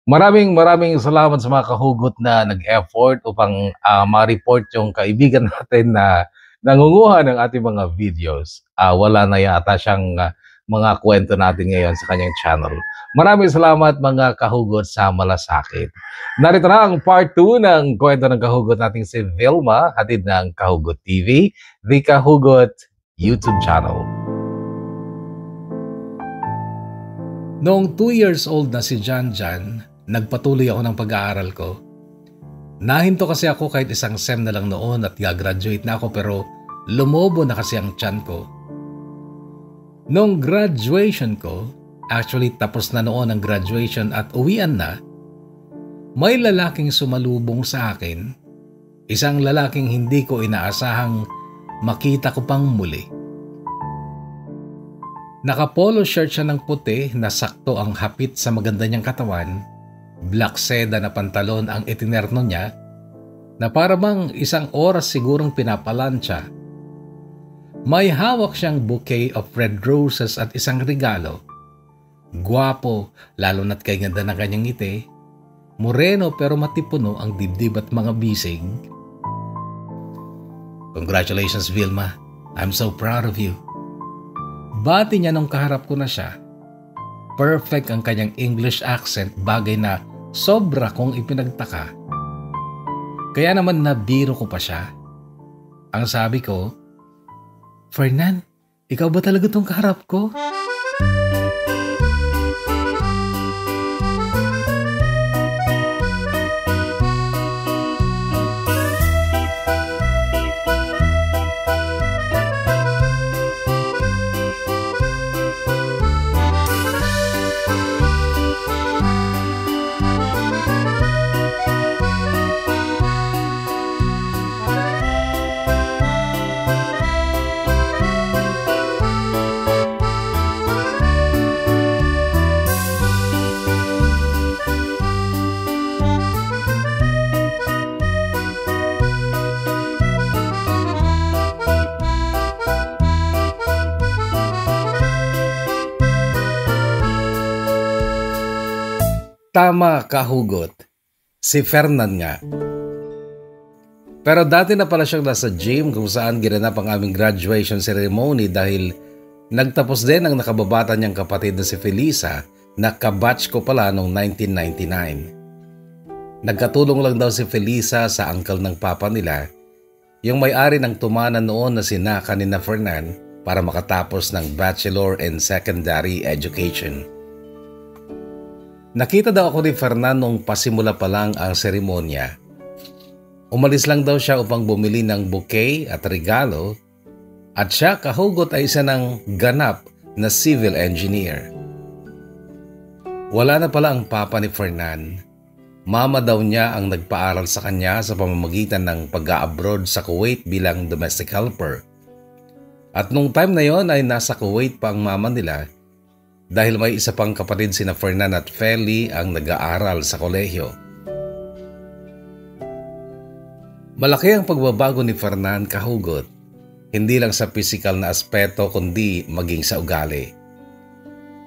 Maraming salamat sa mga kahugot na nag-effort upang, ma-report yung kaibigan natin na nangunguha ng ating mga videos. Wala na yata siyang, mga kwento natin ngayon sa kanyang channel. Maraming salamat mga kahugot sa malasakit. Narito na ang part 2 ng kwento ng kahugot nating si Vilma, hatid ng Kahugot TV, The Kahugot YouTube channel. Noong 2 years old na si Janjan, nagpatuloy ako ng pag-aaral ko. Nahinto kasi ako kahit isang SEM na lang noon at gagraduate na ako pero lumobo na kasi ang tiyan ko. Noong graduation ko, actually tapos na noon ang graduation at uwian na, may lalaking sumalubong sa akin, isang lalaking hindi ko inaasahang makita ko pang muli. Naka-polo shirt siya ng puti na sakto ang hapit sa maganda niyang katawan, black seda na pantalon ang itinerno niya na para bang isang oras sigurong pinapalansya. May hawak siyang bouquet of red roses at isang regalo. Gwapo, lalo na't kay ganda ng kanyang ngiti. Moreno pero matipuno ang dibdib at mga bisig. Congratulations, Vilma. I'm so proud of you. Bati niya nung kaharap ko na siya. Perfect ang kanyang English accent, bagay na sobra kong ipinagtaka. Kaya naman nabiro ko pa siya. Ang sabi ko, Fernan, ikaw ba talaga tong kaharap ko? Tama, kahugot. Si Fernan nga. Pero dati na pala siyang nasa gym kung saan ginanap ang aming graduation ceremony dahil nagtapos din ang nakababata niyang kapatid na si Felisa na kabatch ko pala noong 1999. Nagkatulong lang daw si Felisa sa uncle ng papa nila, yung may-ari ng tumana noon na sinaka ni na Fernan para makatapos ng bachelor and secondary education. Nakita daw ako ni Fernan nung pasimula pa lang ang seremonya. Umalis lang daw siya upang bumili ng bouquet at regalo at siya, kahugot, ay isa ng ganap na civil engineer. Wala na pala ang papa ni Fernan. Mama daw niya ang nagpaaral sa kanya sa pamamagitan ng pag-a-abroad sa Kuwait bilang domestic helper. At nung time na yon ay nasa Kuwait pa ang mama nila dahil may isa pang kapatid sina Fernan at Feli ang nag-aaral sa kolehiyo. Malaki ang pagbabago ni Fernan, kahugot, hindi lang sa physical na aspeto kundi maging sa ugali.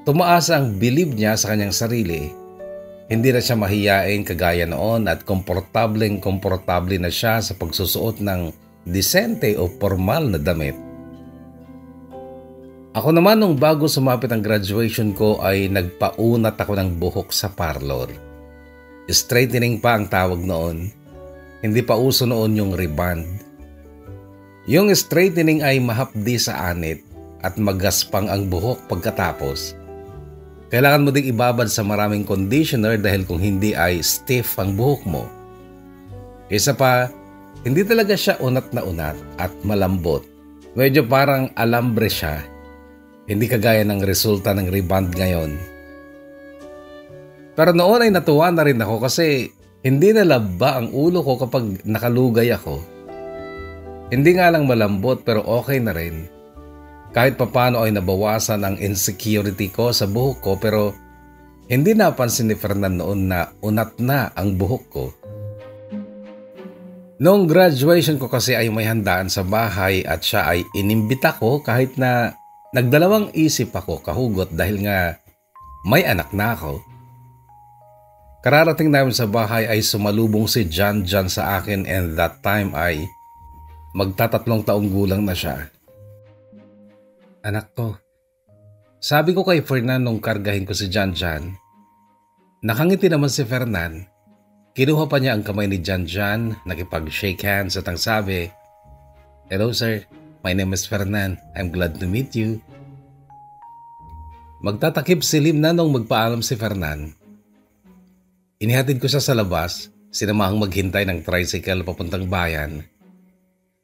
Tumaas ang bilib niya sa kanyang sarili. Hindi na siya mahiyain kagaya noon at komportable na siya sa pagsusuot ng disente o formal na damit. Ako naman nung bago sumapit ang graduation ko ay nagpaunat ako ng buhok sa parlor. Straightening pa ang tawag noon. Hindi pa uso noon yung reband. Yung straightening ay mahapdi sa anit at magaspang ang buhok pagkatapos. Kailangan mo ding ibabad sa maraming conditioner dahil kung hindi ay stiff ang buhok mo. Isa pa, hindi talaga siya unat na unat at malambot. Medyo parang alambre siya. Hindi kagaya ng resulta ng reband ngayon. Pero noon ay natuwa na rin ako kasi hindi nalaba ang ulo ko kapag nakalugay ako. Hindi nga lang malambot pero okay na rin. Kahit papano ay nabawasan ang insecurity ko sa buhok ko pero hindi napansin ni Fernan noon na unat na ang buhok ko. Noong graduation ko kasi ay may handaan sa bahay at siya ay inimbita ko kahit na nagdalawang isip ako, kahugot, dahil nga may anak na ako. Kararating namin sa bahay ay sumalubong si John John sa akin, and that time ay magtatatlong taong gulang na siya. Anak ko, sabi ko kay Fernan nung kargahin ko si John John. Nakangiti naman si Fernan. Kinuha pa niya ang kamay ni John John, nakipag-shake hands at ang sabi, "Hello sir, my name is Fernan. I'm glad to meet you." Magtatakip silim na nung magpaalam si Fernan. Inihatid ko siya sa labas, sinamahang maghintay ng tricycle papuntang bayan.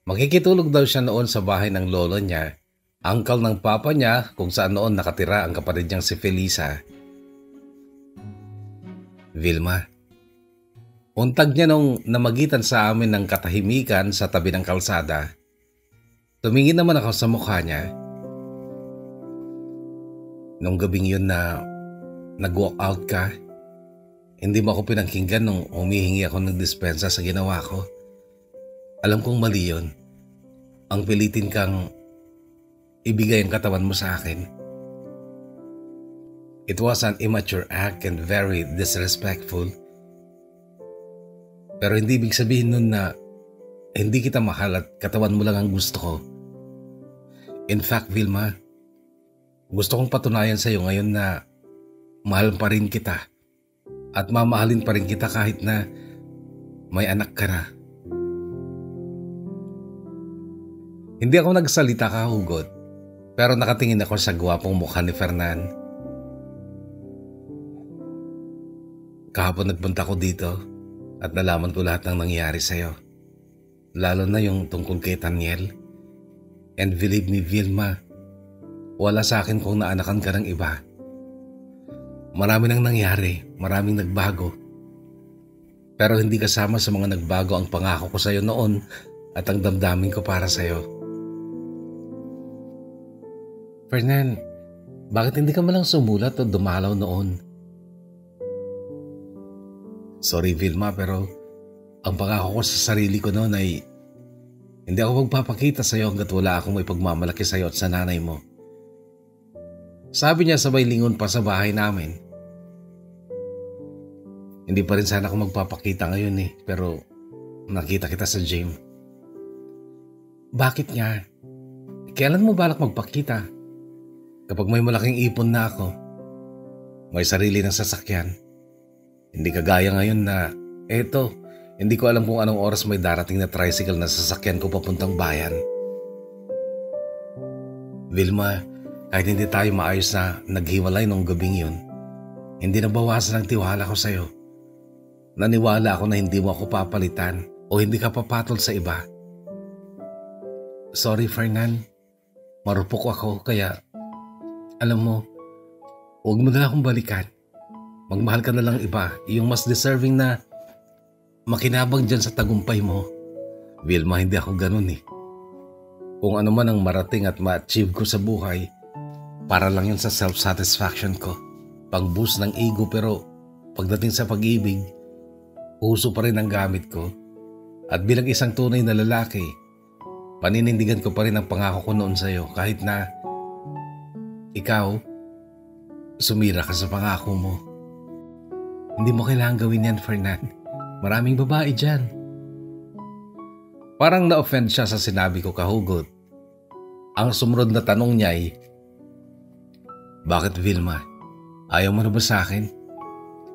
Makikitulog daw siya noon sa bahay ng lolo niya, uncle ng papa niya, kung saan noon nakatira ang kapatid niyang si Felisa. Vilma, untag niya nung namagitan sa amin ng katahimikan sa tabi ng kalsada. Tumingin naman ako sa mukha niya. Nung gabing yun na nag-walk out ka, hindi mo ako pinakinggan nung humihingi ako ng dispensa sa ginawa ko. Alam kong mali yun. Ang pilitin kang ibigay ang katawan mo sa akin. It was an immature act and very disrespectful. Pero hindi ibig sabihin nun na hindi kita mahal at katawan mo lang ang gusto ko. In fact, Vilma, gusto kong patunayan sa iyo ngayon na mahal pa rin kita. At mamahalin pa rin kita kahit na may anak ka na. Hindi ako nagsalita kahugot, pero nakatingin ako sa gwapong mukha ni Fernan. Kahapon nagpunta ko dito at nalaman ko lahat ng nangyari sa'yo. Lalo na yung tungkol kay Taniel. And believe me, Vilma, wala sa akin kung naanakan ka ng iba. Marami nang nangyari, maraming nagbago. Pero hindi kasama sa mga nagbago ang pangako ko sa iyo noon at ang damdamin ko para sa iyo. Fernan, bakit hindi ka malang sumulat o dumalaw noon? Sorry Vilma, pero ang pangako ko sa sarili ko noon ay hindi ako magpapakita sa iyo hanggat wala akong may pagmamalaki sa iyo at sa nanay mo. Sabi niya sabay lingon pa sa bahay namin. Hindi pa rin sana ako magpapakita ngayon pero nakita kita sa gym. Bakit nga? Kailan mo balak magpakita? Kapag may malaking ipon na ako, may sarili ng sasakyan. Hindi kagaya ngayon na, hindi ko alam kung anong oras may darating na tricycle na sasakyan ko papuntang bayan. Vilma, kahit hindi tayo maayos na naghiwalay nung gabing yun, hindi nabawasan ang tiwala ko sa'yo. Naniwala ako na hindi mo ako papalitan o hindi ka papatol sa iba. Sorry Fernan, marupok ako kaya alam mo, huwag mo na akong balikan. Magmahal ka na lang iba, yung mas deserving na makinabang dyan sa tagumpay mo. Vilma, hindi ako ganun Kung ano man ang marating at ma-achieve ko sa buhay, para lang yun sa self-satisfaction ko. Pang-boost ng ego, pero pagdating sa pag-ibig, puso pa rin ang gamit ko. At bilang isang tunay na lalaki, paninindigan ko pa rin ang pangako ko noon sa'yo kahit na ikaw, sumira ka sa pangako mo. Hindi mo kailangan gawin yan, Fernan. Maraming babae dyan. Parang na-offend siya sa sinabi ko kahugot. Ang sumunod na tanong niya ay, bakit Vilma? Ayaw mo na ba sa akin?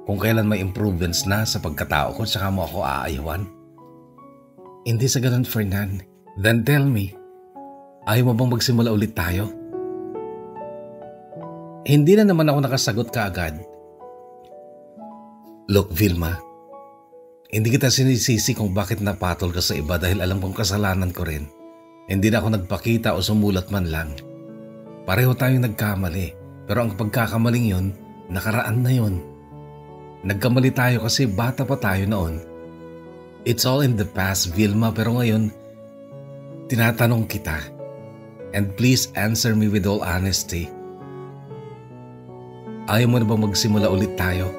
Kung kailan may improvements na sa pagkatao ko, saka mo ako aayawan? Hindi sa ganun, Fernan. Then tell me, ayaw mo bang magsimula ulit tayo? Hindi na naman ako nakasagot kaagad. Look, Vilma, hindi kita sinisisi kung bakit napatol ka sa iba dahil alam kong kasalanan ko rin. Hindi na ako nagpakita o sumulat man lang. Pareho tayong nagkamali, pero ang pagkakamaling yun, nakaraan na yun. Nagkamali tayo kasi bata pa tayo noon. It's all in the past, Vilma, pero ngayon, tinatanong kita. And please answer me with all honesty. Ayaw mo na bang magsimula ulit tayo?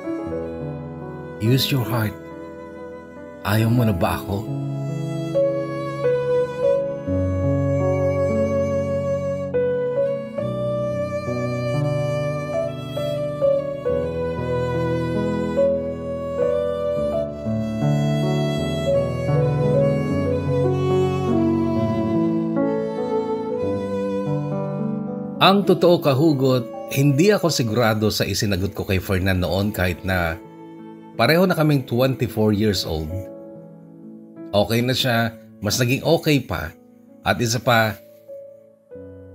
Use your heart. Ayaw mo na ba ako? Ang totoo kahugot, hindi ako sigurado sa isinagot ko kay Fernan noon kahit na pareho na kaming 24 years old. Okay na siya, mas naging okay pa. At isa pa,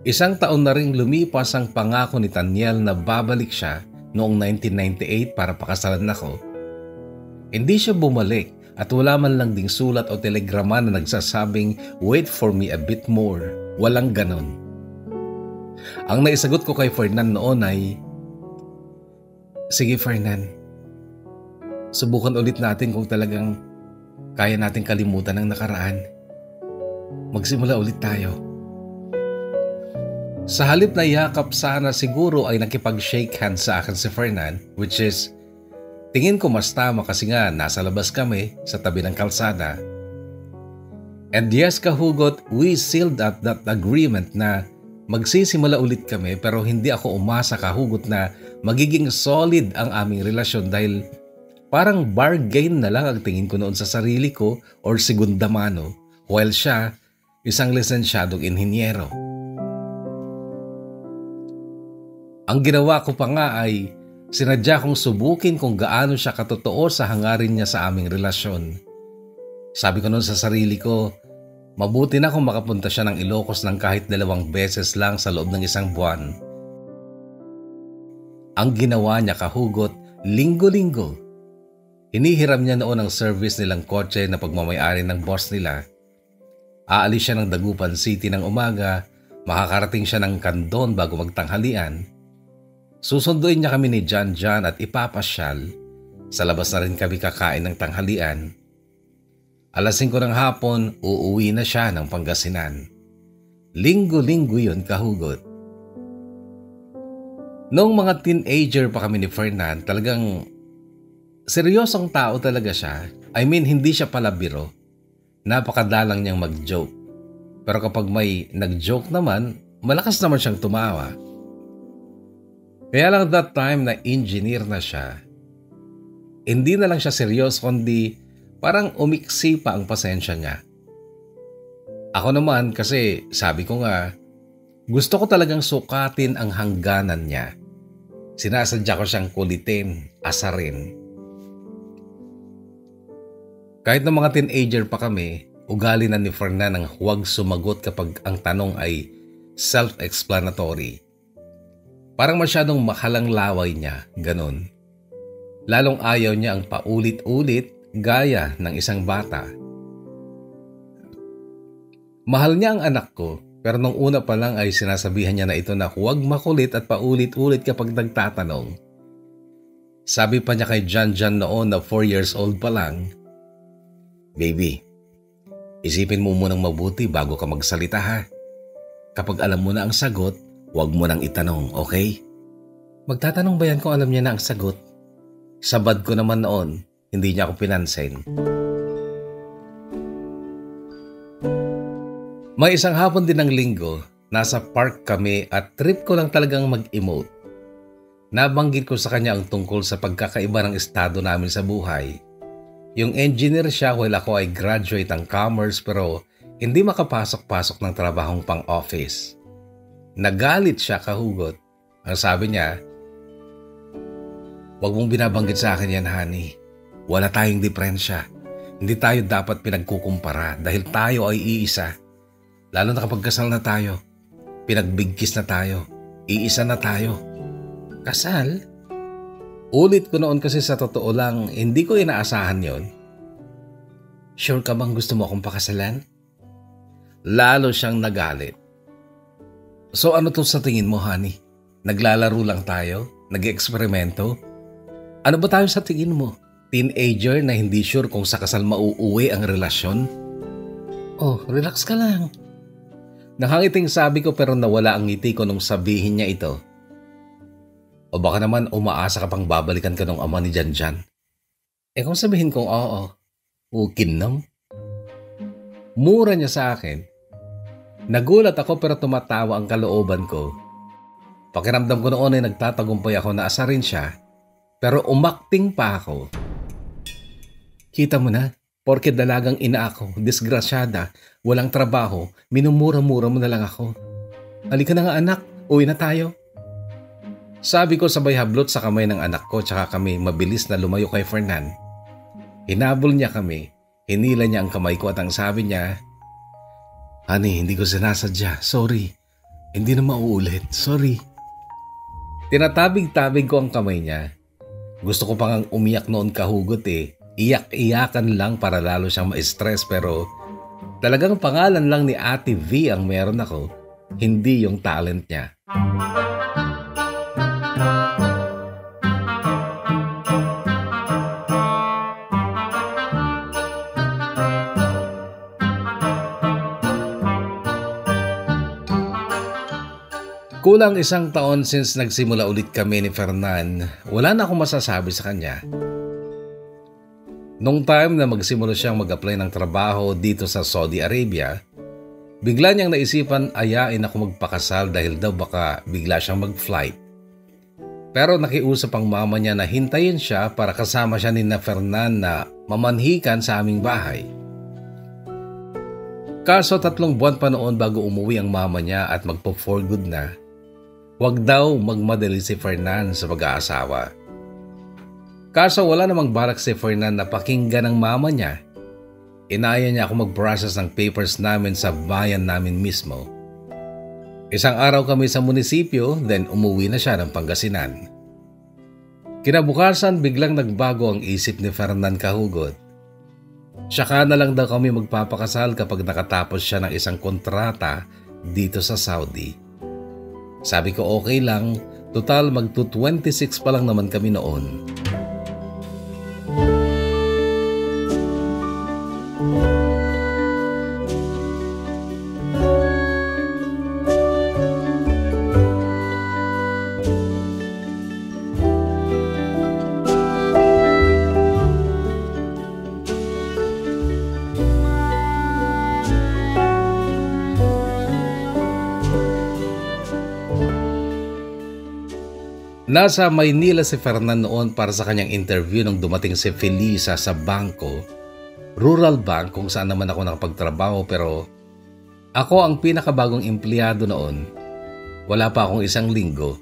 isang taon na ring lumipas ang pangako ni Taniel na babalik siya noong 1998 para pakasalan ako. Hindi siya bumalik at wala man lang ding sulat o telegrama na nagsasabing wait for me a bit more. Walang ganon. Ang naisagot ko kay Fernan noon ay, sige Fernan, subukan ulit natin kung talagang kaya natin kalimutan ang nakaraan. Magsimula ulit tayo. Sa halip na yakap sana siguro ay nakipag-shake hands sa akin si Fernan, which is tingin ko mas tama kasi nga nasa labas kami sa tabi ng kalsada. And yes kahugot, we sealed up that agreement na magsisimula ulit kami pero hindi ako umasa kahugot na magiging solid ang aming relasyon dahil parang bargain na lang ang tingin ko noon sa sarili ko or segunda mano while siya isang lisensyadong inhinyero. Ang ginawa ko pa nga ay sinadya kong subukin kung gaano siya katotoo sa hangarin niya sa aming relasyon. Sabi ko noon sa sarili ko, mabuti na kung makapunta siya ng Ilocos ng kahit 2 beses lang sa loob ng 1 buwan. Ang ginawa niya kahugot, linggo-linggo. Hinihiram niya noon ang service nilang kotse na pagmamayari ng boss nila. Aalis siya ng Dagupan City ng umaga, makakarating siya ng Candon bago magtanghalian. Susunduin niya kami ni John at ipapasyal. Sa labas na rin kami kakain ng tanghalian. Alas 5 ng hapon, uuwi na siya ng Pangasinan. Linggo-linggo yun kahugot. Noong mga teenager pa kami ni Fernan, talagang seryosong tao talaga siya. I mean, hindi siya pala biro. Napakadalang niyang mag-joke. Pero kapag may nag-joke naman, malakas naman siyang tumawa. Kaya lang that time na engineer na siya, hindi na lang siya seryoso kundi parang umiksi pa ang pasensya niya. Ako naman kasi sabi ko nga, gusto ko talagang sukatin ang hangganan niya. Sinasadya ko siyang kulitin, asarin. Kahit na mga teenager pa kami, ugali na ni Fernan ang huwag sumagot kapag ang tanong ay self-explanatory. Parang masyadong makalang laway niya, ganun. Lalong ayaw niya ang paulit-ulit gaya ng isang bata. Mahal niya ang anak ko, pero nung una pa lang ay sinasabihan niya na ito na huwag makulit at paulit-ulit kapag nagtatanong. Sabi pa niya kay John noon na 4 years old pa lang, baby, isipin mo munang mabuti bago ka magsalita ha. Kapag alam mo na ang sagot, huwag mo nang itanong, okay? Magtatanong ba yan kung alam niya na ang sagot? Sabad ko naman noon, hindi niya ako pinansin. May isang hapon din ng linggo, nasa park kami at trip ko lang talagang mag-emote. Nabanggit ko sa kanya ang tungkol sa pagkakaiba ng estado namin sa buhay. Yung engineer siya while ako ay graduate ng commerce pero hindi makapasok-pasok ng trabahong pang-office. Nagalit siya kahugot. Ang sabi niya, "Huwag mong binabanggit sa akin yan, honey. Wala tayong diferensya. Hindi tayo dapat pinagkukumpara dahil tayo ay iisa. Lalo na kapag kasal na tayo. Pinagbigkis na tayo. Iisa na tayo." Kasal? Ulit ko noon kasi sa totoo lang, hindi ko inaasahan yon. "Sure ka bang gusto mo akong pakasalan?" Lalo siyang nagalit. "So ano to sa tingin mo, honey? Naglalaro lang tayo? Nag-eksperimento? Ano ba tayo sa tingin mo? Teenager na hindi sure kung sa kasal mauuwi ang relasyon?" "Oh, relax ka lang." Nakangiting sabi ko pero nawala ang ngiti ko nung sabihin niya ito. "O baka naman umaasa ka pang babalikan ka ng ama ni Jan? Kung sabihin kong oo, ukinam?" Mura niya sa akin. Nagulat ako pero tumatawa ang kalooban ko. Pakiramdam ko noon ay nagtatagumpay ako na asarin siya pero umakting pa ako. "Kita mo na, porke dalagang ina ako, disgrasyada, walang trabaho, minumura-mura mo na lang ako. Halika na nga anak, Uwi na tayo. Sabi ko sabay hablot sa kamay ng anak ko tsaka kami mabilis na lumayo kay Fernan. Hinabol niya kami, hinila niya ang kamay ko at ang sabi niya, "Honey, hindi ko sinasadya. Sorry. Hindi na mauulit. Sorry." Tinatabig-tabig ko ang kamay niya. Gusto ko pang umiyak noon kahugot eh. Iyak-iyakan lang para lalo siyang ma-stress pero talagang pangalan lang ni Ate V ang meron ako, hindi yung talent niya. Kulang 1 taon since nagsimula ulit kami ni Fernan, wala na akong masasabi sa kanya. Nung time na magsimula siyang mag-apply ng trabaho dito sa Saudi Arabia, bigla niyang naisipan ayain ako magpakasal dahil daw baka bigla siyang mag-flight. Pero nakiusap ang mama niya na hintayin siya para kasama siya ni Fernan na mamanhikan sa aming bahay. Kaso 3 buwan pa noon bago umuwi ang mama niya at magpo-for good na, huwag daw magmadali si Fernan sa pag-aasawa. Kaso wala namang balak si Fernan na pakinggan ng mama niya. Inaya niya ako mag-process ng papers namin sa bayan namin mismo. 1 araw kami sa munisipyo, then umuwi na siya ng Pangasinan. Kinabukasan biglang nagbago ang isip ni Fernan kahugot. Saka na lang daw kami magpapakasal kapag nakatapos siya ng isang kontrata dito sa Saudi. Sabi ko okay lang, total magto-26 pa lang naman kami noon. Nasa Maynila si Fernan noon para sa kanyang interview nung dumating si Felisa sa bangko, Rural Bank kung saan naman ako nakapagtrabaho pero ako ang pinakabagong empleyado noon. Wala pa akong 1 linggo.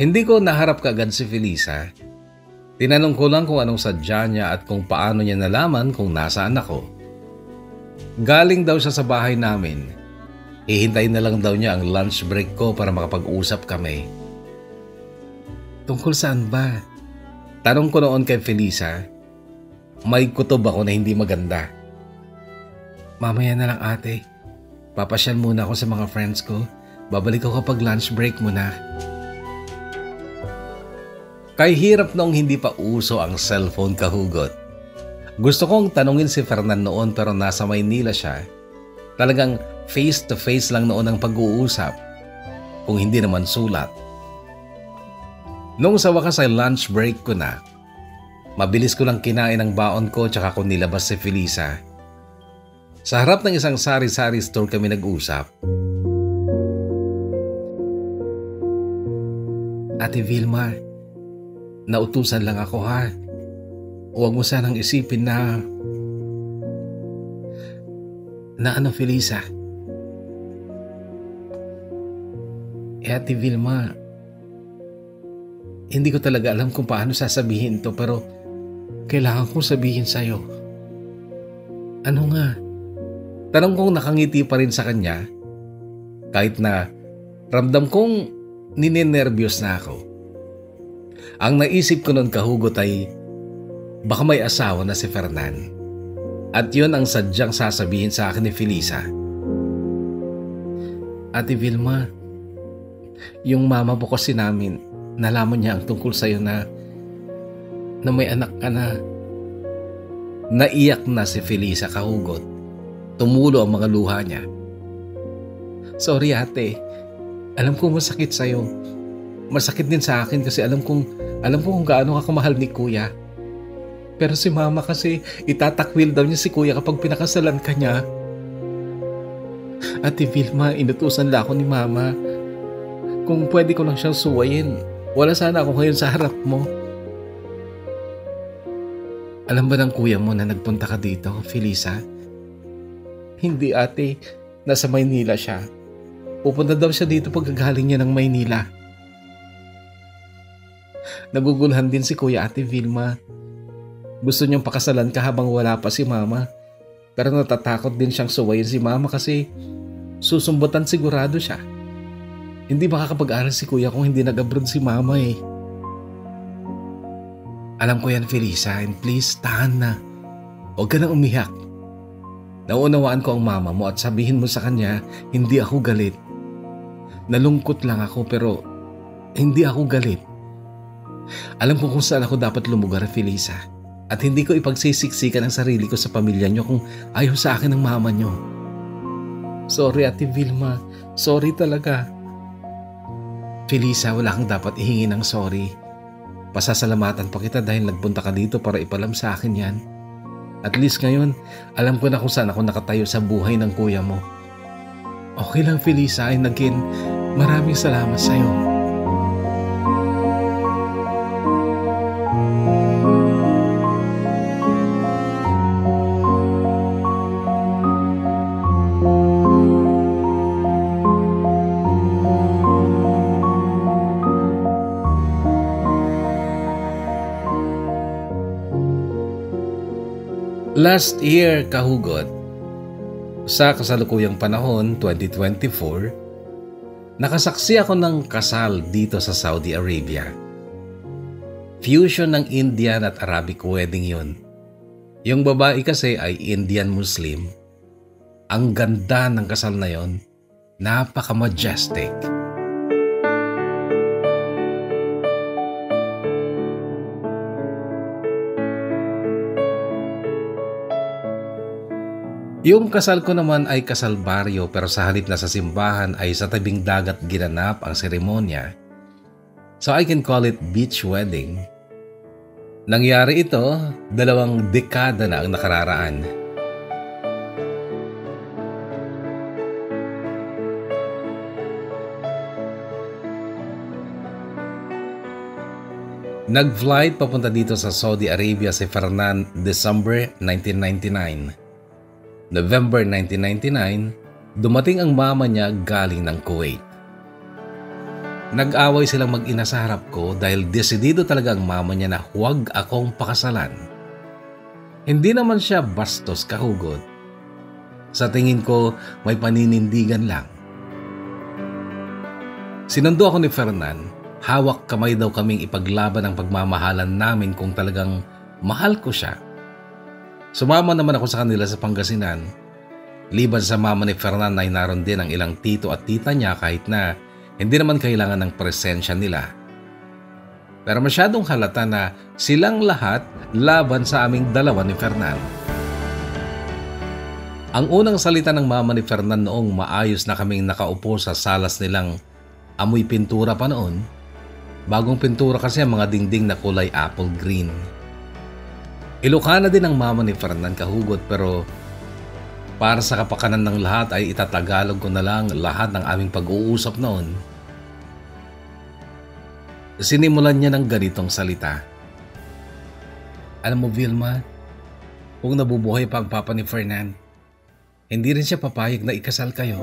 Hindi ko naharap kaagad si Felisa. Tinanong ko lang kung anong sadya niya at kung paano niya nalaman kung nasaan ako. Galing daw siya sa bahay namin. Hihintayin na lang daw niya ang lunch break ko para makapag-usap kami. Tungkol saan ba? Tanong ko noon kay Felisa. May kutob ako na hindi maganda. Mamaya na lang ate. Papasyal muna ako sa mga friends ko. Babalik ako kapag lunch break mo na. Kay hirap noong hindi pa uso ang cellphone kahugot. Gusto kong tanungin si Fernan noon pero nasa Maynila siya. Talagang face to face lang noon ang pag-uusap. Kung hindi naman sulat. Nung sa wakas ay lunch break ko na, mabilis ko lang kinain ang baon ko tsaka ko nilabas si Felisa. Sa harap ng isang sari-sari store kami nag-usap. Ate Vilma, nautusan lang ako ha. Huwag mo sanang isipin na ano Felisa? Ate Vilma, hindi ko talaga alam kung paano sasabihin to pero kailangan kong sabihin sa'yo. Ano nga? Tanong kong nakangiti pa rin sa kanya kahit na ramdam kong ninenervyos na ako. Ang naisip ko noon kahugot ay baka may asawa na si Fernan. At yun ang sadyang sasabihin sa akin ni Felisa. Ate Vilma, yung mama po kasi namin, nalaman niya ang tungkol sa'yo na may anak ka na. Naiyak na si Felisa kahugot. Tumulo ang mga luha niya. Sorry ate, alam ko masakit sa'yo. Masakit din sa akin kasi alam ko kung gaano ka kamahal ni kuya. Pero si mama kasi itatakwil daw niya si kuya kapag pinakasalan ka niya. Ate Vilma, inutusan lang ako ni mama. Kung pwede ko lang siyang suwayin, wala sana ako ngayon sa harap mo. Alam ba ng kuya mo na nagpunta ka dito, Felisa? Hindi ate, nasa Maynila siya. Pupunta daw siya dito pagkagaling niya ng Maynila. Naguguluhan din si Kuya Ate Vilma. Gusto niyang pakasalan ka habang wala pa si Mama. Pero natatakot din siyang suwayin si Mama kasi susumbutan sigurado siya. Hindi makakapag-aral si Kuya kung hindi nag-abroad si Mama eh. Alam ko yan, Felisa, and please, tahan na. Huwag ka nang umiyak. Nauunawaan ko ang mama mo at sabihin mo sa kanya, hindi ako galit. Nalungkot lang ako pero hindi ako galit. Alam ko kung saan ako dapat lumugar, Felisa. At hindi ko ipagsisiksikan ang sarili ko sa pamilya niyo kung ayaw sa akin ng mama niyo. Sorry, Ate Vilma. Sorry talaga. Felisa, wala kang dapat ihingi ng sorry. Pasasalamatan pa kita dahil nagpunta ka dito para ipalam sa akin yan. At least ngayon, alam ko na kung saan ako nakatayo sa buhay ng kuya mo. Okay lang, Felisa, and again, maraming salamat sa'yo. Last year, kahugot, sa kasalukuyang panahon, 2024, nakasaksi ako ng kasal dito sa Saudi Arabia. Fusion ng Indian at Arabic wedding yun. Yung babae kasi ay Indian Muslim. Ang ganda ng kasal na yon, napaka-majestic. Yung kasal ko naman ay kasal baryo pero sa halip na sa simbahan ay sa tabing dagat ginanap ang seremonya. So I can call it beach wedding. Nangyari ito, 2 dekada na ang nakararaan. Nag-flight papunta dito sa Saudi Arabia si Fernan December 1999. November 1999, dumating ang mama niya galing ng Kuwait. Nag-away silang mag-ina sa harap ko dahil desidido talaga ang mama niya na huwag akong pakasalan. Hindi naman siya bastos, kahugot. Sa tingin ko, may paninindigan lang. Sinundo ako ni Fernan, hawak kamay daw kaming ipaglaban ang pagmamahalan namin kung talagang mahal ko siya. Sumama naman ako sa kanila sa Pangasinan. Liban sa mama ni Fernan ay naroon din ang ilang tito at tita niya kahit na hindi naman kailangan ng presensya nila. Pero masyadong halata na silang lahat laban sa aming dalawa ni Fernan. Ang unang salita ng mama ni Fernan noong maayos na kaming nakaupo sa salas nilang amoy pintura pa noon. Bagong pintura kasi ang mga dingding na kulay apple green. Ilocana din ang mama ni Fernan, kahugot, pero para sa kapakanan ng lahat ay itatagalog ko na lang lahat ng aming pag-uusap noon. Sinimulan niya ng ganitong salita. Alam mo, Vilma, kung nabubuhay pa ang papa ni Fernan, hindi rin siya papayag na ikasal kayo.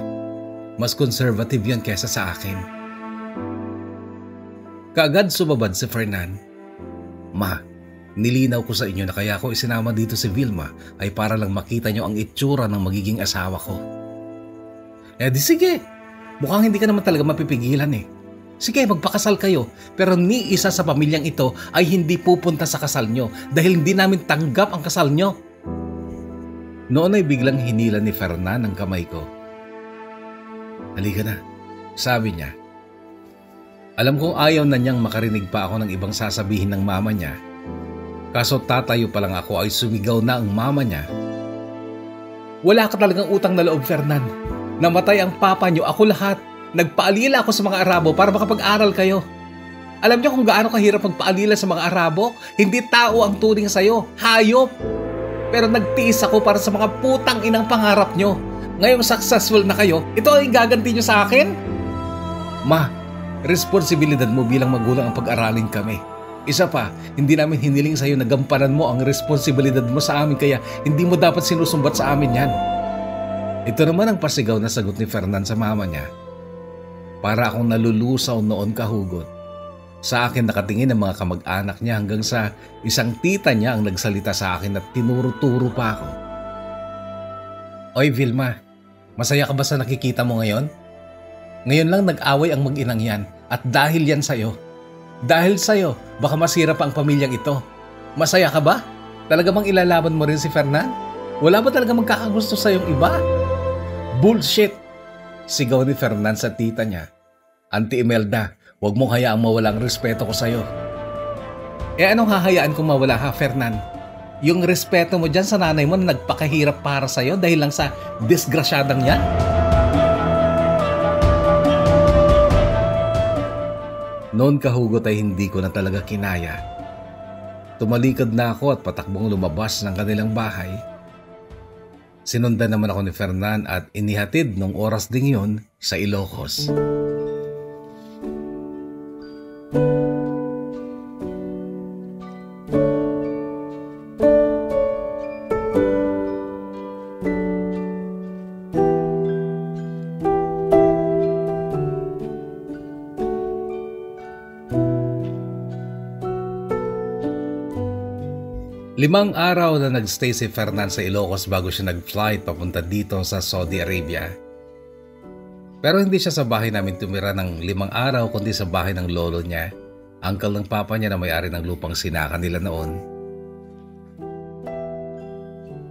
Mas conservative yun kesa sa akin. Kaagad sumabad si Fernan. Ma, nilinaw ko sa inyo na kaya ako isinama dito si Vilma ay para lang makita nyo ang itsura ng magiging asawa ko. Eh di sige, mukhang hindi ka naman talaga mapipigilan eh. Sige, magpakasal kayo, pero ni isa sa pamilyang ito ay hindi pupunta sa kasal nyo dahil hindi namin tanggap ang kasal nyo. Noon ay biglang hinila ni Fernan ang kamay ko. Halika na, sabi niya. Alam kong ayaw na niyang makarinig pa ako ng ibang sasabihin ng mama niya. Kaso tatayo pa lang ako ay sumigaw na ang mama niya. Wala ka talagang utang na loob, Fernan. Namatay ang papa niyo, ako lahat. Nagpaalila ako sa mga Arabo para makapag-aral kayo. Alam niyo kung gaano kahirap magpaalila sa mga Arabo? Hindi tao ang turing sa'yo, hayop. Pero nagtiis ako para sa mga putang inang pangarap niyo. Ngayong successful na kayo, ito ay gaganti niyo sa akin? Ma, responsibilidad mo bilang magulang ang pag-aralin kami. Isa pa, hindi namin hiniling sa'yo na gampanan mo ang responsibilidad mo sa amin kaya hindi mo dapat sinusumbat sa amin yan. Ito naman ang pasigaw na sagot ni Fernan sa mama niya. Para akong nalulusaw noon, kahugot. Sa akin nakatingin ang mga kamag-anak niya hanggang sa isang tita niya ang nagsalita sa akin at tinuro-turo pa ako. Oy Vilma, masaya ka ba sa nakikita mo ngayon? Ngayon lang nag-away ang mag-inang yan at dahil yan sa'yo. Dahil sa'yo, baka masira pa ang pamilyang ito. Masaya ka ba? Talaga bang ilalaban mo rin si Fernan? Wala ba talaga magkakagusto sa'yong iba? Bullshit! Sigaw ni Fernan sa tita niya. Auntie Imelda, huwag mong hayaang mawala ang respeto ko sa'yo. Anong hahayaan kung mawala ha, Fernan? Yung respeto mo dyan sa nanay mo na nagpakahirap para sa'yo dahil lang sa disgrasyadang yan? Noon, kahugot, ay hindi ko na talaga kinaya. Tumalikod na ako at patakbong lumabas ng kanilang bahay. Sinundan naman ako ni Fernan at inihatid nung oras ding yun sa Ilocos. Limang araw na nagstay si Fernan sa Ilocos bago siya nag-flight papunta dito sa Saudi Arabia. Pero hindi siya sa bahay namin tumira ng 5 araw kundi sa bahay ng lolo niya, uncle ng papa niya na may-ari ng lupang sinaka nila noon.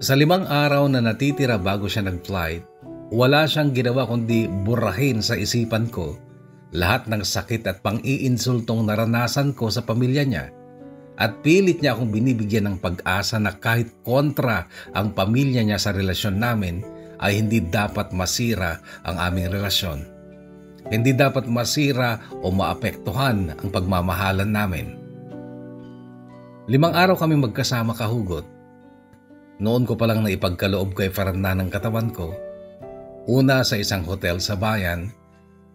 Sa 5 araw na natitira bago siya nag-flight, wala siyang ginawa kundi burahin sa isipan ko lahat ng sakit at pang-iinsultong naranasan ko sa pamilya niya. At pilit niya akong binibigyan ng pag-asa na kahit kontra ang pamilya niya sa relasyon namin, ay hindi dapat masira ang aming relasyon. Hindi dapat masira o maapektuhan ang pagmamahalan namin. 5 araw kami magkasama, kahugot. Noon ko palang naipagkaloob kay Fernan ng katawan ko. Una sa isang hotel sa bayan,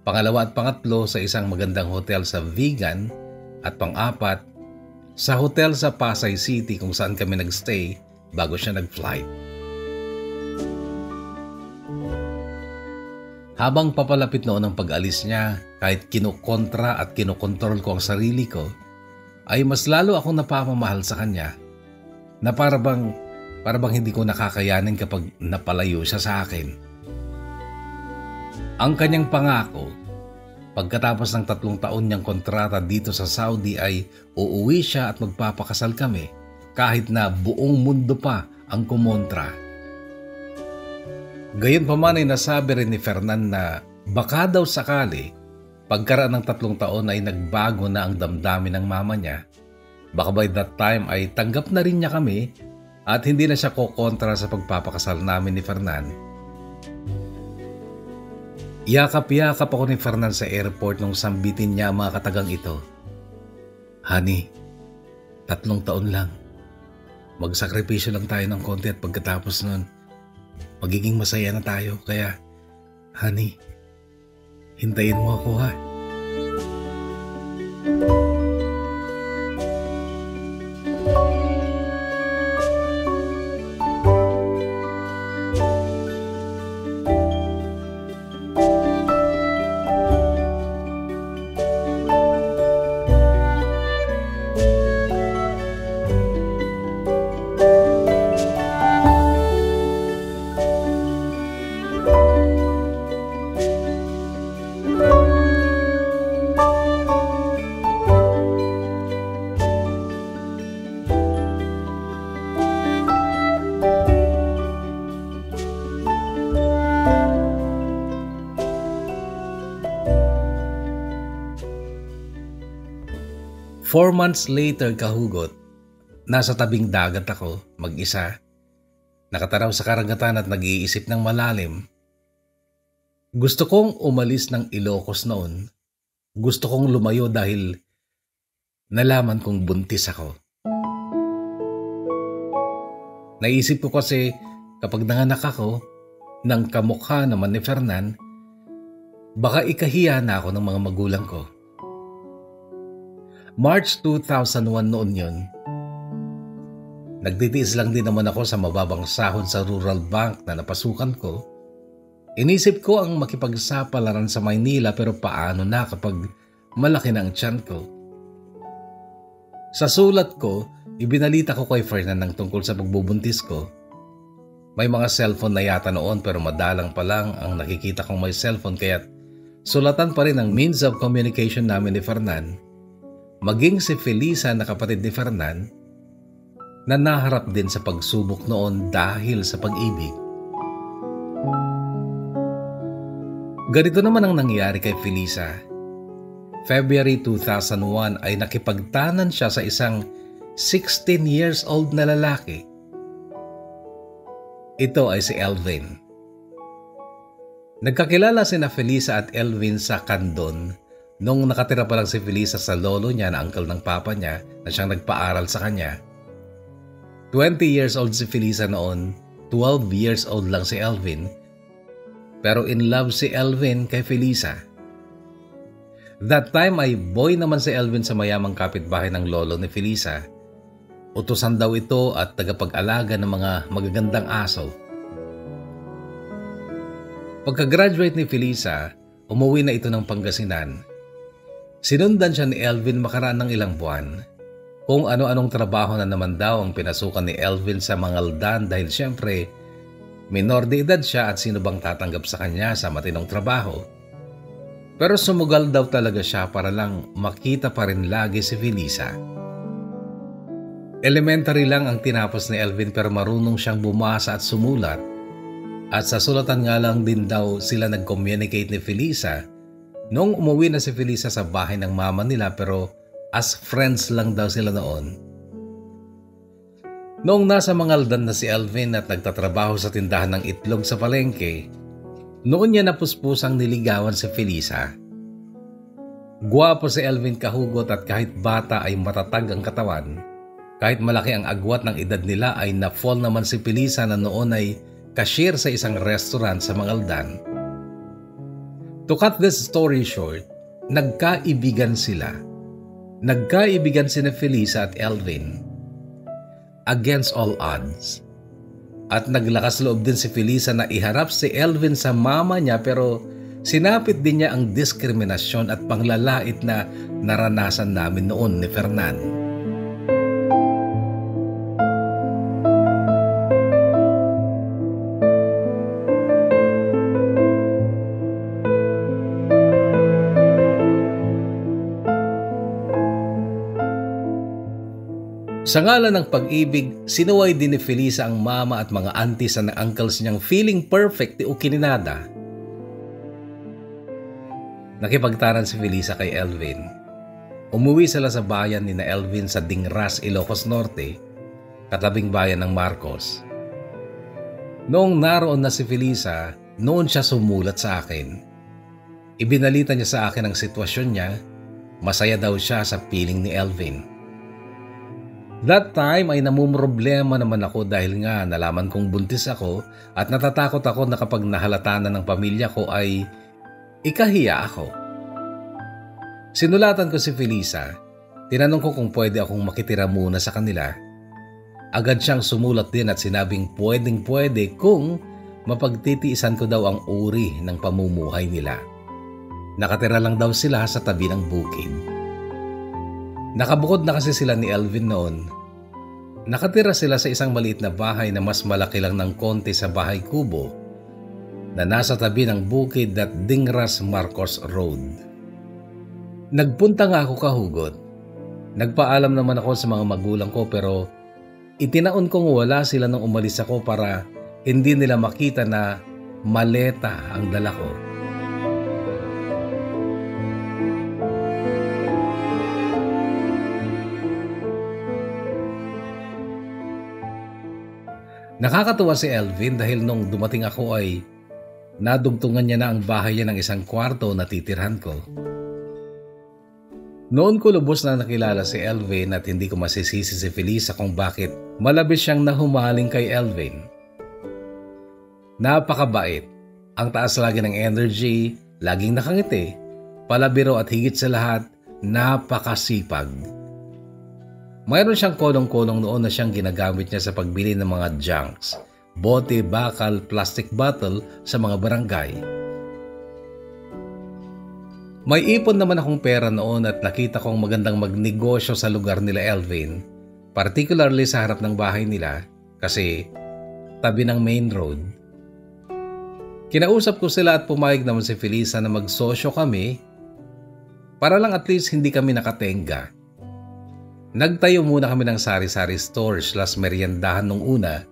pangalawa at pangatlo sa isang magandang hotel sa Vigan, at pang-apat sa hotel sa Pasay City kung saan kami nagstay bago siya nag-flight. Habang papalapit noon ang pag-alis niya, kahit kinukontra at kinukontrol ko ang sarili ko, ay mas lalo akong napapamahal sa kanya, na para bang hindi ko nakakayanin kapag napalayo siya sa akin. Ang kanyang pangako, pagkatapos ng 3 taon niyang kontrata dito sa Saudi ay uuwi siya at magpapakasal kami kahit na buong mundo pa ang kumontra. Gayunpaman ay nasabi rin ni Fernan na baka daw sakali pagkaraan ng 3 taon ay nagbago na ang damdamin ng mama niya. Baka by that time ay tanggap na rin niya kami at hindi na siya kokontra sa pagpapakasal namin ni Fernan. Yakap-yakap ako ni Fernan sa airport nung sambitin niya ang mga katagang ito. Honey, 3 taon lang. Magsakripisyo lang tayo ng konti at pagkatapos nun, magiging masaya na tayo. Kaya, honey, hintayin mo ako ha. Four months later, kahugot, nasa tabing dagat ako, mag-isa. Nakatanaw sa karagatan at nag-iisip ng malalim. Gusto kong umalis ng Ilocos noon. Gusto kong lumayo dahil nalaman kong buntis ako. Naisip ko kasi kapag nanganak ako ng kamukha naman ni Fernan, baka ikahiya na ako ng mga magulang ko. March 2001 noon yun. Nagtitiis lang din naman ako sa mababang sahod sa rural bank na napasukan ko Inisip ko ang makipagsapalaran sa Maynila pero paano na kapag malaki na ang tiyan ko? Sa sulat ko, ibinalita ko kay Fernand tungkol sa pagbubuntis ko. May mga cellphone na yata noon pero madalang pa lang ang nakikita kong may cellphone kaya't sulatan pa rin ang means of communication namin ni Fernand. Maging si Felisa na kapatid ni Fernand na naharap din sa pagsubok noon dahil sa pag-ibig. Ganito naman ang nangyari kay Felisa. February 2001 ay nakipagtanan siya sa isang 16 years old na lalaki. Ito ay si Elvin. Nagkakilala sina Felisa at Elvin sa Candon nung nakatira pa lang si Felisa sa lolo niya na uncle ng papa niya na siyang nagpaaral sa kanya. 20 years old si Felisa noon, 12 years old lang si Elvin. Pero in love si Elvin kay Felisa. That time ay boy naman si Elvin sa mayamang kapitbahay ng lolo ni Felisa. Utusan daw ito at tagapag-alaga ng mga magagandang aso. Pagka-graduate ni Felisa, umuwi na ito ng Pangasinan. Sinundan siya ni Elvin makaraan ng ilang buwan. Kung ano-anong trabaho na naman daw ang pinasukan ni Elvin sa Mangaldan dahil siyempre minor de edad siya at sino bang tatanggap sa kanya sa matinong trabaho. Pero sumugal daw talaga siya para lang makita pa rin lagi si Felisa. Elementary lang ang tinapos ni Elvin pero marunong siyang bumasa at sumulat. At sa sulatan nga lang din daw sila nag-communicate ni Felisa noong umuwi na si Felisa sa bahay ng mama nila pero as friends lang daw sila noon. Noong nasa Mangaldan na si Elvin at nagtatrabaho sa tindahan ng itlog sa palengke, noon niya napuspusang niligawan si Felisa. Gwapo si Elvin kahugot at kahit bata ay matatag ang katawan. Kahit malaki ang agwat ng edad nila ay na-fall naman si Felisa na noon ay cashier sa isang restaurant sa Mangaldan. To cut this story short, nagkaibigan sila. Nagkaibigan sina Felisa at Elvin. Against all odds. At naglakas loob din si Felisa na iharap si Elvin sa mama niya pero sinapit din niya ang diskriminasyon at panglalait na naranasan namin noon ni Fernand. Sa ngalan ng pag-ibig, sinuway din ni Felisa ang mama at mga aunties and uncles niyang feeling perfect ni Ukininada. Nakipagtaran si Felisa kay Elvin. Umuwi sila sa bayan ni na Elvin sa Dingras, Ilocos Norte, katabing bayan ng Marcos. Noong naroon na si Felisa, noon siya sumulat sa akin. Ibinalita niya sa akin ang sitwasyon niya, masaya daw siya sa piling ni Elvin. That time ay namumroblema naman ako dahil nga nalaman kong buntis ako at natatakot ako na kapag nahalata na ng pamilya ko ay ikahiya ako. Sinulatan ko si Felisa, tinanong ko kung pwede akong makitira muna sa kanila. Agad siyang sumulat din at sinabing pwedeng-pwede kung mapagtitiisan ko daw ang uri ng pamumuhay nila. Nakatira lang daw sila sa tabi ng bukid. Nakabukod na kasi sila ni Elvin noon. Nakatira sila sa isang maliit na bahay na mas malaki lang ng konti sa bahay kubo na nasa tabi ng bukid at Dingras Marcos Road. Nagpunta nga ako kahugot. Nagpaalam naman ako sa mga magulang ko pero itinaon kong wala sila nung umalis ako para hindi nila makita na maleta ang dala ko. Nakakatuwa si Elvin dahil nung dumating ako ay nadugtungan niya na ang bahay niya ng isang kwarto na titirhan ko. Noon ko lubos na nakilala si Elvin at hindi ko masisisi si Felisa kung bakit malabis siyang nahumaling kay Elvin. Napakabait, ang taas lagi ng energy, laging nakangiti, palabiro at higit sa lahat, napakasipag. Mayroon siyang kolong-kolong noon na siyang ginagamit niya sa pagbili ng mga junks, bote, bakal, plastic bottle sa mga barangay. May ipon naman akong pera noon at nakita kong magandang magnegosyo sa lugar nila Elvin, particularly sa harap ng bahay nila kasi tabi ng main road. Kinausap ko sila at pumayag naman si Felisa na magsosyo kami para lang at least hindi kami nakatenga. Nagtayo muna kami ng sari-sari store/meriendahan nung una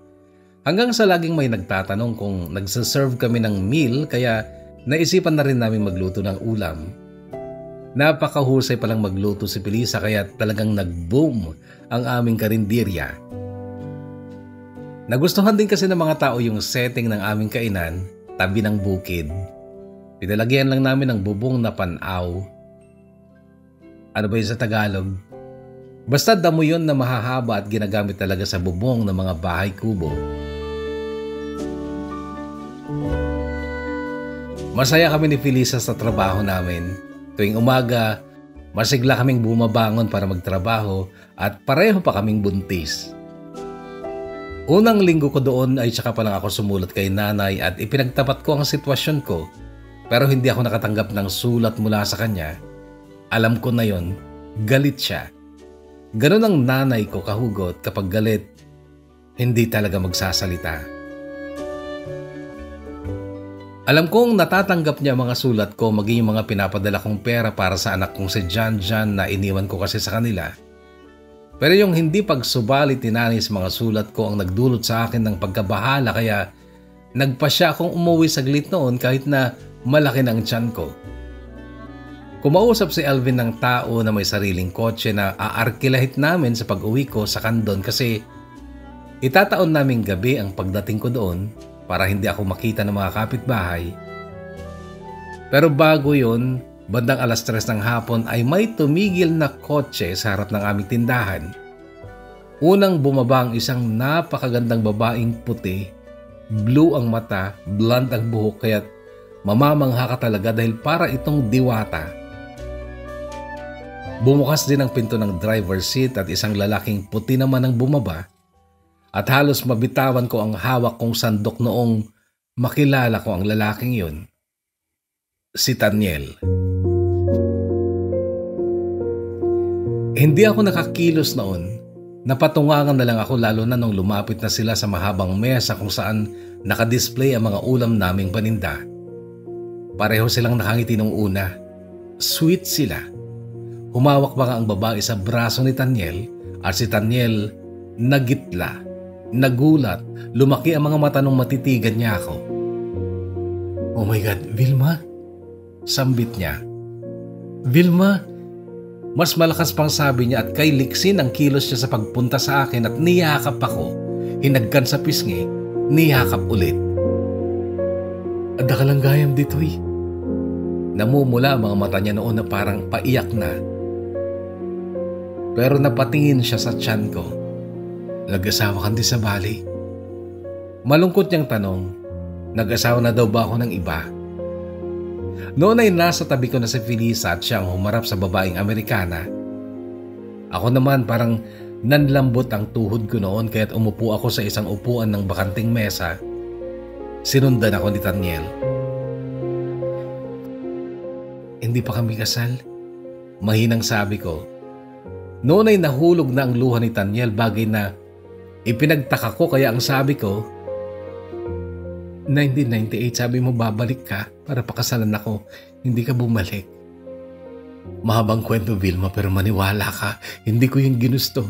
hanggang sa laging may nagtatanong kung nagsaserve kami ng meal kaya naisipan na rin namin magluto ng ulam. Napakahusay palang magluto si Felisa kaya talagang nag-boom ang aming karinderya. Nagustuhan din kasi ng mga tao yung setting ng aming kainan, tabi ng bukid. Pinalagyan lang namin ng bubong na panaw. Ano ba yun sa Tagalog? Basta damo yun na mahahaba at ginagamit talaga sa bubong ng mga bahay kubo. Masaya kami ni Felisa sa trabaho namin. Tuwing umaga, masigla kaming bumabangon para magtrabaho at pareho pa kaming buntis. Unang linggo ko doon ay tsaka pa lang ako sumulat kay nanay at ipinagtapat ko ang sitwasyon ko pero hindi ako nakatanggap ng sulat mula sa kanya. Alam ko na yon, galit siya. Ganon ang nanay ko kahugot kapag galit, hindi talaga magsasalita. Alam kong natatanggap niya mga sulat ko maging yung mga pinapadala kong pera para sa anak kong si Jan na iniwan ko kasi sa kanila. Pero yung hindi pagsubalit ni nanay sa mga sulat ko ang nagdulot sa akin ng pagkabahala kaya nagpa siya akong umuwi saglit noon kahit na malaki ng tiyan ko. Kumausap si Elvin ng tao na may sariling kotse na aarkilahit namin sa pag-uwi ko sa Candon kasi itataon naming gabi ang pagdating ko doon para hindi ako makita ng mga kapitbahay. Pero bago yun, bandang 3:00 ng hapon ay may tumigil na kotse sa harap ng aming tindahan. Unang bumaba ang isang napakagandang babaeng puti, blue ang mata, blonde ang buhok kaya't mamamangha ka talaga dahil para itong diwata. Bumukas din ang pinto ng driver's seat at isang lalaking puti naman ang bumaba at halos mabitawan ko ang hawak kong sandok noong makilala ko ang lalaking yun. Si Taniel. Hindi ako nakakilos noon. Napatungangan na lang ako lalo na nung lumapit na sila sa mahabang mesa kung saan nakadisplay ang mga ulam naming paninda. Pareho silang nakangiti nung una. Sweet sila. Humawak pa nga ang babae sa braso ni Taniel at si Taniel nagitla, nagulat, lumaki ang mga mata nung matitigan niya ako. Oh my God, Vilma? Sambit niya. Vilma? Mas malakas pang sabi niya at kay liksin ang kilos niya sa pagpunta sa akin at niyakap ako. Hinagkan sa pisngi, niyakap ulit. Ada ka lang gayam dito eh. Namumula ang mga mata niya noon na parang paiyak na. Pero napatingin siya sa tiyan ko. Nag-asawa ka din sa Bali? Malungkot niyang tanong, nag-asawa na daw ba ako ng iba? Noon ay nasa tabi ko na si Felisa at siya ang humarap sa babaeng Amerikana. Ako naman parang nanlambot ang tuhod ko noon kaya't umupo ako sa isang upuan ng bakanting mesa. Sinundan ako ni Taniel. Hindi pa kami kasal? Mahinang sabi ko. Noon ay nahulog na ang luha ni Taniel bagay na ipinagtaka ko kaya ang sabi ko, 1998 sabi mo babalik ka para pakasalan ako, hindi ka bumalik. Mahabang kwento Vilma pero maniwala ka, hindi ko yung ginusto.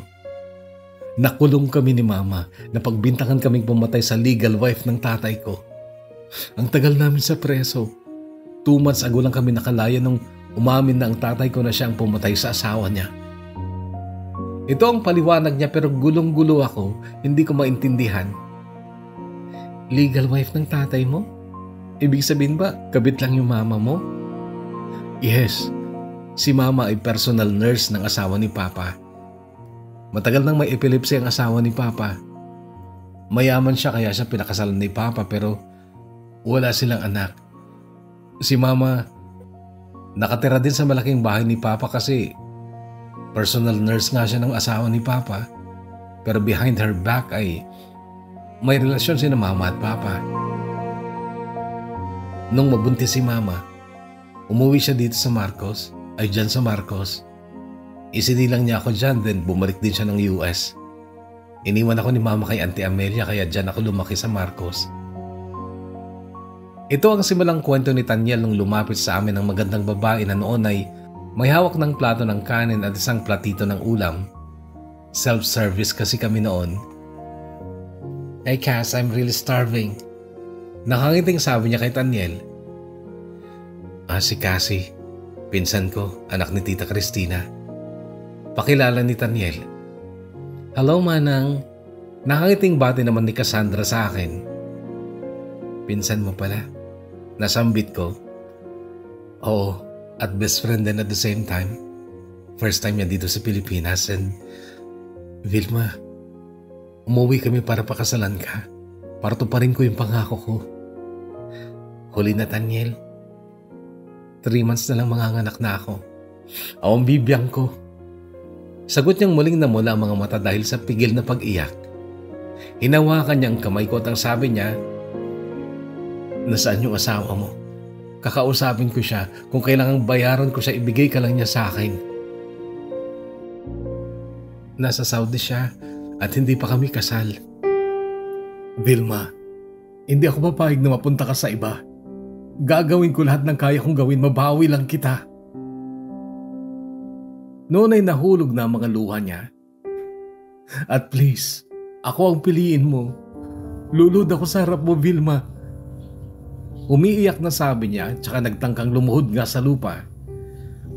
Nakulong kami ni Mama, napagbintangan kaming pumatay sa legal wife ng tatay ko. Ang tagal namin sa preso. 2 months ago lang kami nakalaya nung umamin na ang tatay ko na siya ang pumatay sa asawa niya. Ito ang paliwanag niya pero gulong-gulo ako, hindi ko maintindihan. Legal wife ng tatay mo? Ibig sabihin ba, kabit lang yung mama mo? Yes, si Mama ay personal nurse ng asawa ni Papa. Matagal nang may epilepsy ang asawa ni Papa. Mayaman siya kaya siya pinakasalan ni Papa pero wala silang anak. Si Mama, nakatira din sa malaking bahay ni Papa kasi personal nurse nga siya ng asawa ni Papa. Pero behind her back ay may relasyon sina mama at papa. Nung mabuntis si mama, umuwi siya dito sa Marcos, dyan sa Marcos. Isinilang niya ako dyan, then bumalik din siya ng US. Iniwan ako ni mama kay Auntie Amelia kaya dyan ako lumaki sa Marcos. Ito ang simulang kwento ni Taniel nung lumapit sa amin ang magandang babae na noon ay may hawak ng plato ng kanin at isang platito ng ulam. Self-service kasi kami noon. "Hey Cass, I'm really starving." Nakangiting sabi niya kay Taniel. Si Cassie, pinsan ko, anak ni Tita Cristina. Pakilala ni Taniel. "Hello Manang." Nakangiting bati naman ni Cassandra sa akin. "Pinsan mo pala?" Nasambit ko. "Oo, at best friend din at the same time. First time niya dito sa Pilipinas and Vilma, umuwi kami para pakasalan ka. Para tuparin ko yung pangako ko." Huli na Taniel. 3 months na lang manganganak na ako. Ang bibiyang ko. Sagot niyang muling namula ang mga mata dahil sa pigil na pag-iyak. Hinawakan niya ang kamay ko at ang sabi niya, "Nasaan yung asawa mo? Kakausapin ko siya. Kung kailangang bayaran ko siya, ibigay ka lang niya sa akin." "Nasa Saudi siya at hindi pa kami kasal." "Vilma, hindi ako papayag na mapunta ka sa iba. Gagawin ko lahat ng kaya kong gawin, mabawi lang kita." Noon ay nahulog na ang mga luha niya. "At please, ako ang piliin mo. Lulod ako sa harap mo, Vilma." Umiiyak na sabi niya tsaka nagtangkang lumuhod nga sa lupa.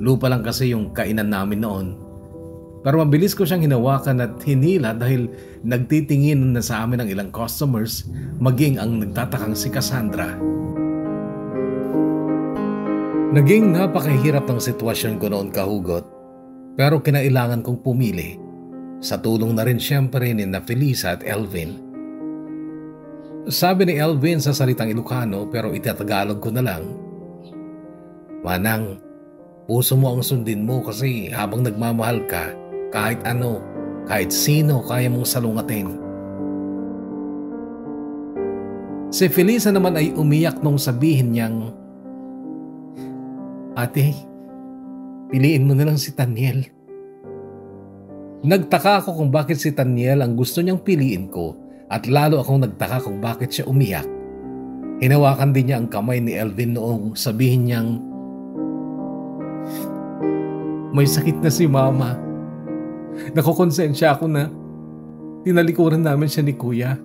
Lupa lang kasi yung kainan namin noon. Pero mabilis ko siyang hinawakan at hinila dahil nagtitingin na sa amin ang ilang customers, maging ang nagtatakang si Cassandra. Naging napakahirap ng sitwasyon ko noon kahugot, pero kinailangan kong pumili. Sa tulong na rin siyempre ni na Felisa at Elvin. Sabi ni Elvin sa salitang Ilocano pero itatagalog ko na lang, "Manang, puso mo ang sundin mo kasi habang nagmamahal ka, kahit ano, kahit sino kaya mong salungatin." Si Felisa naman ay umiyak nung sabihin niyang, "Ate, piliin mo na lang si Taniel." Nagtaka ako kung bakit si Taniel ang gusto niyang piliin ko at lalo akong nagtaka kung bakit siya umiyak. Hinawakan din niya ang kamay ni Elvin noong sabihin niyang, "May sakit na si Mama. Nakokonsensya ako na tinalikuran namin siya ni Kuya.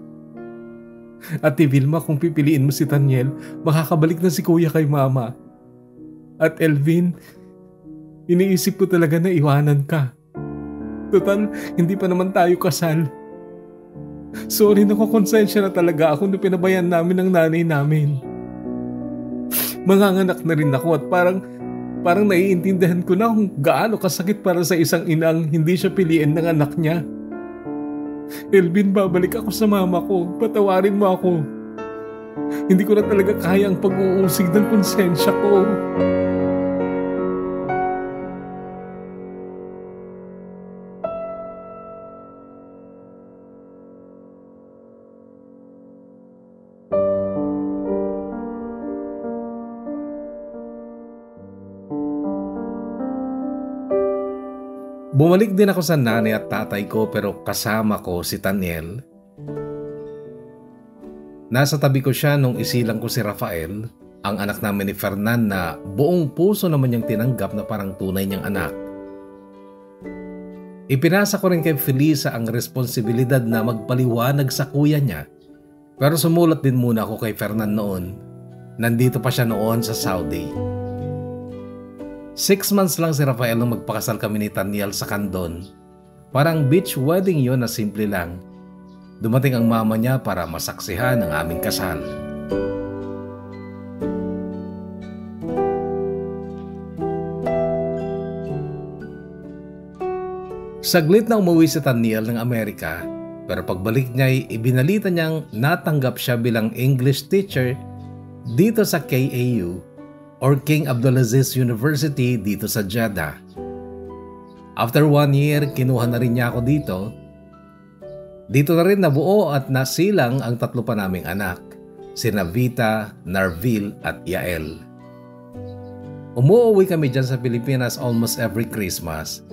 Ate Vilma, kung pipiliin mo si Taniel, makakabalik na si Kuya kay Mama. At Elvin, iniisip ko talaga na iwanan ka. Total, hindi pa naman tayo kasal. Sorry, nakokonsensya na talaga ako na pinabayan namin ng nanay namin. Manganganak na rin ako at parang naiintindihan ko na kung gaano kasakit para sa isang inang hindi siya piliin ng anak niya. Elvin, babalik ako sa mama ko. Patawarin mo ako. Hindi ko na talaga kaya ang pag-uusig ng konsensya ko." Bumalik din ako sa nanay at tatay ko pero kasama ko si Taniel. Nasa tabi ko siya nung isilang ko si Rafael, ang anak namin ni Fernan na buong puso naman niyang tinanggap na parang tunay niyang anak. Ipinasa ko rin kay Felisa ang responsibilidad na magpaliwanag sa kuya niya, pero sumulat din muna ako kay Fernan noon. Nandito pa siya noon sa Saudi. 6 months lang si Rafael nung magpakasal kami ni Taniel sa Candon. Parang beach wedding yon na simple lang. Dumating ang mama niya para masaksihan ang aming kasal. Saglit na umuwi si Taniel ng Amerika, pero pagbalik niya ay ibinalita niyang natanggap siya bilang English teacher dito sa KAU or King Abdulaziz University dito sa Jeddah. After 1 year, kinuha na rin niya ako dito. Dito na rin nabuo at nasilang ang tatlo pa naming anak, sina Vita, Narvil at Yael. Umuwi kami dyan sa Pilipinas almost every Christmas.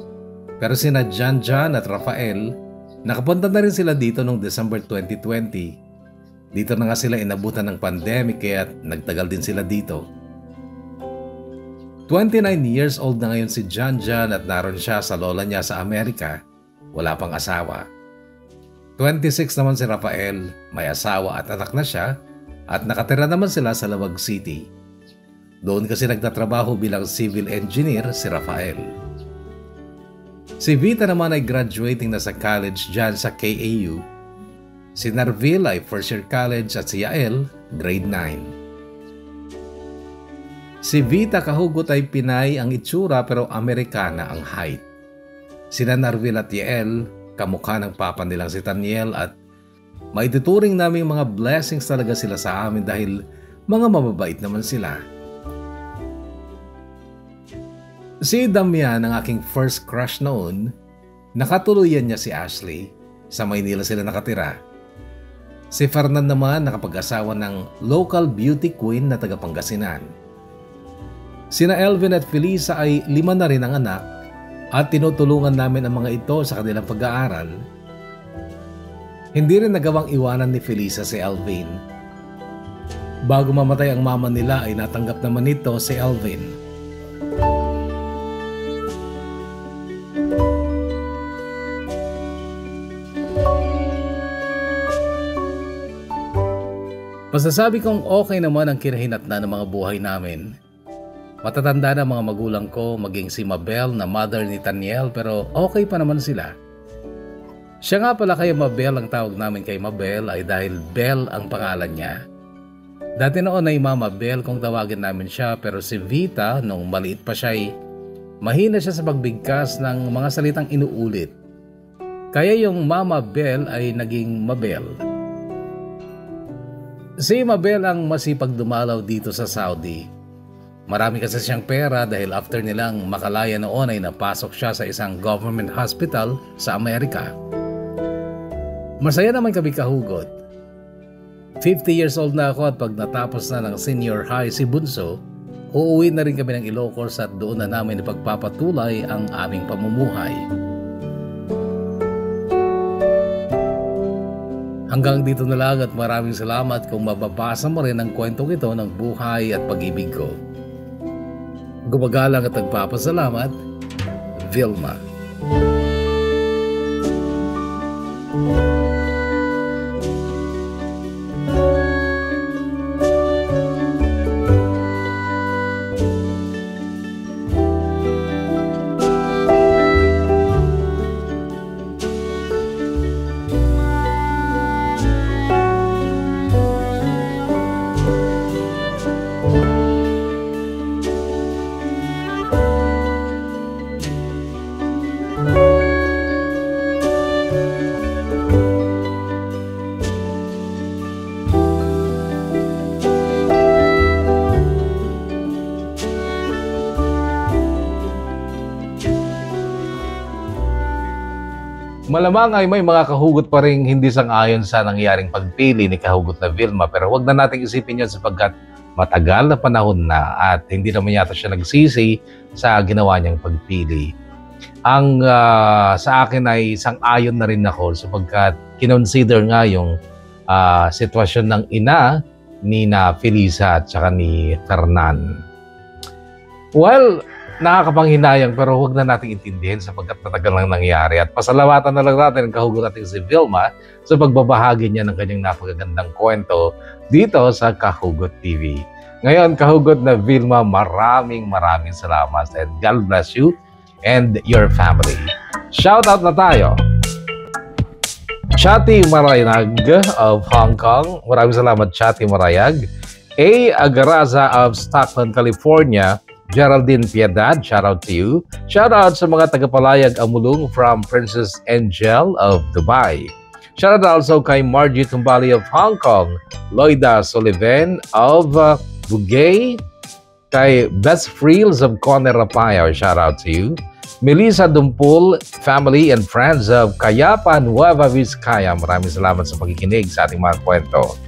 Pero sina Jan at Rafael, nakapunta na rin sila dito noong December 2020. Dito na nga sila inabutan ng pandemic kaya nagtagal din sila dito. 29 years old na ngayon si Jan at naroon siya sa lola niya sa Amerika. Wala pang asawa. 26 naman si Rafael, may asawa at anak na siya at nakatira naman sila sa Lawag City. Doon kasi nagtatrabaho bilang civil engineer si Rafael. Si Vita naman ay graduating na sa college dyan sa KAU. Si Narvil ay first year college at si Yael, grade 9. Si Vita kahugot ay Pinay ang itsura pero Amerikana ang height. Sina Narvil at Yael, kamukha ng papa nilang si Taniel at maituturing namin mga blessings talaga sila sa amin dahil mga mababait naman sila. Si Damian, ang aking first crush noon, nakatuluyan niya si Ashley. Sa Maynila sila nakatira. Si Fernan naman nakapag-asawa ng local beauty queen na taga Pangasinan. Sina Elvin at Felisa ay 5 na rin ang anak at tinutulungan namin ang mga ito sa kanilang pag-aaral. Hindi rin nagawang iwanan ni Felisa si Elvin. Bago mamatay ang mama nila ay natanggap naman nito si Elvin. Masasabi kong okay naman ang kinahinatnan ng mga buhay namin. Matatanda na mga magulang ko, maging si Mabel na mother ni Taniel, pero okay pa naman sila. Siya nga pala kay Mabel, ang tawag namin kay Mabel ay dahil Bel ang pangalan niya. Dati noon ay Mama Bel kung tawagin namin siya, pero si Vita nung maliit pa siya ay mahina siya sa pagbigkas ng mga salitang inuulit. Kaya yung Mama Bel ay naging Mabel. Si Mabel ang masipag dumalaw dito sa Saudi. Marami kasi siyang pera dahil after nilang makalaya noon ay napasok siya sa isang government hospital sa Amerika. Masaya naman kami kahugot. 50 years old na ako at pag natapos na ng senior high si Bunso, uuwi na rin kami ng Ilocos at doon na namin ipagpapatuloy ang aming pamumuhay. Hanggang dito na lang at maraming salamat kung mababasa mo rin ang kwentong ito ng buhay at pag-ibig ko. Gumagalang at nagpapasalamat, Vilma. Malamang ay may mga kahugot pa rin hindi sang-ayon sa nangyaring pagpili ni kahugot na Vilma, pero wag na nating isipin yan sapagkat matagal na panahon na at hindi naman yata siya nagsisi sa ginawa niyang pagpili. Ang sa akin ay sang-ayon na rin ako sapagkat kinonsider nga yung sitwasyon ng ina ni na Felisa at saka ni Fernan. Well, nakakapanghinayang pero huwag na nating intindihin sapagkat matagal lang nangyari at pasalamatan na lang natin ang kahugot natin si Vilma sa pagbabahagi niya ng kanyang napakagandang kwento dito sa Kahugot TV. Ngayon, kahugot na Vilma, maraming salamat and God bless you and your family. Shout out na tayo. Chati Marayag of Hong Kong. Maraming salamat, Chati Marayag. A. Agaraza of Stockton, California. Geraldine Piedad, shout out to you. Shout out sa mga tagapalayag Amulong from Princess Angel of Dubai. Shout out also kay Margie Tumbali of Hong Kong, Loida Sullivan of Bugay, kay Best Freels of Conner Rapaya, shout out to you. Melissa Dumpul, family and friends of Cayapa, Nueva Vizcaya. Maraming salamat sa pakikinig sa ating mga kwento.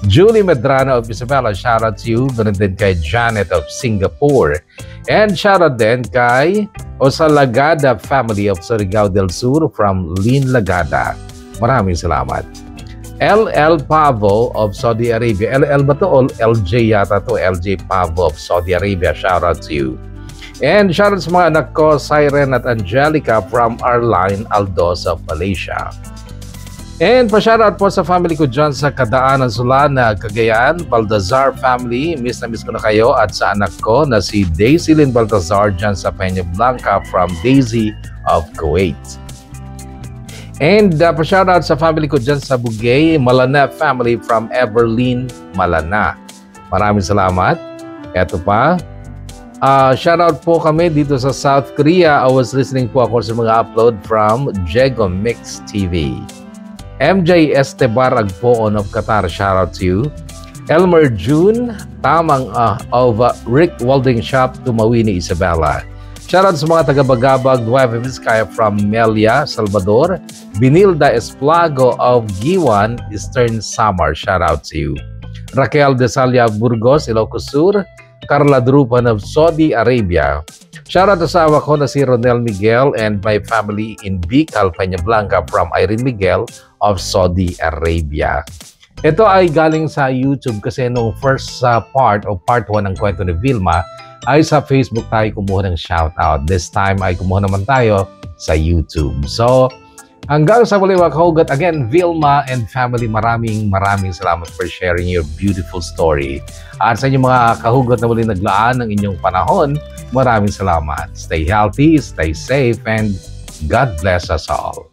Julie Medrano of Isabela, shout out to you. Ganun din kay Janet of Singapore. And shout out din kay Osalagada family of Surigao del Sur from Lin Lagada. Maraming salamat. LL Pavo of Saudi Arabia. LL ba to o LJ yata to? LJ Pavo of Saudi Arabia. Shout out to you. And shout out sa mga anak ko, Siren at Angelica from Arline Aldos of Malaysia. And pa-shoutout po sa family ko dyan sa Kadaanan, Solana, Cagayan, Baltazar family. Miss na miss ko na kayo. At sa anak ko na si Daisy Lynn Baltazar dyan sa Peña Blanca from Daisy of Kuwait. And pa-shoutout sa family ko dyan sa Bugay, Malana family from Everlyn, Malana. Maraming salamat. Eto pa. Shoutout po kami dito sa South Korea. I was listening po ako sa mga upload from Jego Mix TV. MJ Estebar Agpoon of Qatar, shout out to you. Elmer June, Tamang of Rick Welding Shop, Tumawini, Isabela. Shout out sa mga taga-Bagabag, Nueva Vizcaya from Melia, Salvador. Binilda Esplago of Giwan, Eastern Samar, shout out to you. Raquel Desalia Burgos, Ilocos Sur. Carla Drupan of Saudi Arabia. Shoutout sa asawa ko na si Ronel Miguel and my family in Bicol, Peña Blanca from Irene Miguel of Saudi Arabia. Ito ay galing sa YouTube kasi nung first part o part 1 ng kwento ni Vilma ay sa Facebook tayo kumuha ng shoutout. This time ay kumuha naman tayo sa YouTube. So, hanggang sa muli mga kahugot, again, Vilma and family, maraming salamat for sharing your beautiful story. At sa inyong mga kahugot na muli naglaan ng inyong panahon, maraming salamat. Stay healthy, stay safe, and God bless us all.